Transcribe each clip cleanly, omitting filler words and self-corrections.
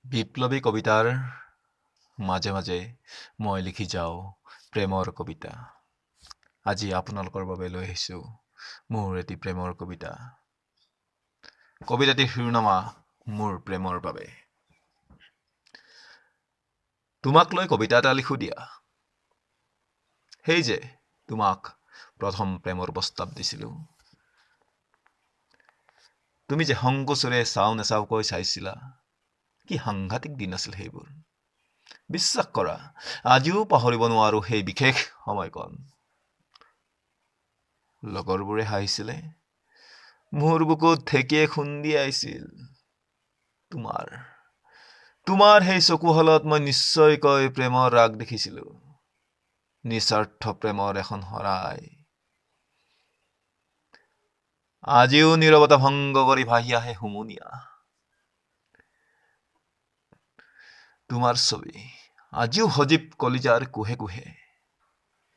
বিপ্লৱী কবিতাৰ মাজে মাজে মই লিখি যাওঁ প্ৰেমৰ কবিতা। আজি আপোনালোকৰ বাবে লৈ আহিছোঁ মোৰ এটি প্ৰেমৰ কবিতা। কবিতাটিৰ শিৰোনামা মোৰ প্ৰেমৰ বাবে। তোমাক লৈ কবিতা এটা লিখো দিয়া। সেই যে তোমাক প্ৰথম প্ৰেমৰ প্ৰস্তাৱ দিছিলোঁ। তুমি যে সংকোচেৰে চাওঁ নেচাওঁকৈ চাইছিলা। কি সাংঘাতিক দিন আছিল সেইবোৰ। বিশ্বাস কৰা, আজিও পাহৰিব নোৱাৰো সেই বিশেষ সময়কণ। লগৰবোৰে হাঁহিছিলে, মোৰ বুকুত ঠেকিয়ে খুন্দিয়াইছিল। তোমাৰ সেই চকুহালত মই নিশ্চয়কৈ প্ৰেমৰ ৰাগ দেখিছিলো। নিস্বাৰ্থ প্ৰেমৰ এখন শৰাই। আজিও নীৰৱতা ভংগ কৰি ভাহি আহে হুমুনিয়া। তোমাৰ ছবি আজিও সজীৱ কলিজাৰ কোহে কোহে।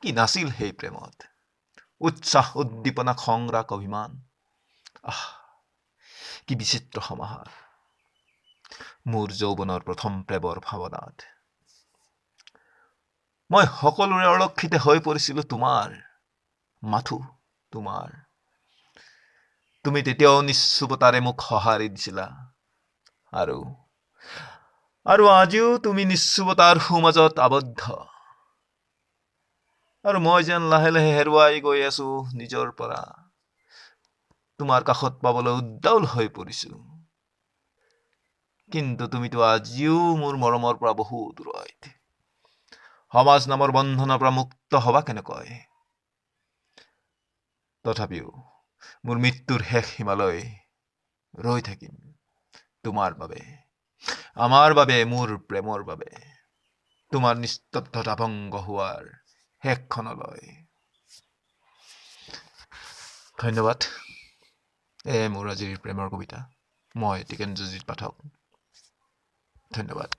কি নাছিল সেই প্ৰেমত, উৎসাহ উদ্দীপনা খংৰাগ অভিমান। কি বিচিত্ৰ সমাহাৰ মোৰ যৌৱনৰ প্ৰথম প্ৰেমৰ ভাৱনাত। মই সকলোৰে অলক্ষিতে হৈ পৰিছিলো তোমাৰ মাথো তোমাৰ। তুমি তেতিয়াও নিশ্চুপতাৰে মোক সঁহাৰি দিছিলা। আৰু আজিও তুমি নিশ্চুপতাৰ সোঁমাজত আবদ্ধ। আৰু মই যেন লাহে লাহে হেৰুৱাই গৈ আছো নিজৰ পৰা। তোমাৰ কাষত পাবলৈ উদ্বাউল হৈ পৰিছো। কিন্তু তুমিতো আজিও মোৰ মৰমৰ পৰা বহু দূৰৈত। সমাজ নামৰ বন্ধনৰ পৰা মুক্ত হবা কেনেকৈ? তথাপিও মোৰ মৃত্যুৰ শেষ সীমালৈ ৰৈ থাকিম তোমাৰ বাবে, আমাৰ বাবে, মোৰ প্ৰেমৰ বাবে, তোমাৰ নিস্তব্ধতা ভংগ হোৱাৰ শেষক্ষণলৈ। ধন্যবাদ। মোৰ আজিৰ প্ৰেমৰ কবিতা। মই টিকেনজ্যোতি পাঠক। ধন্যবাদ।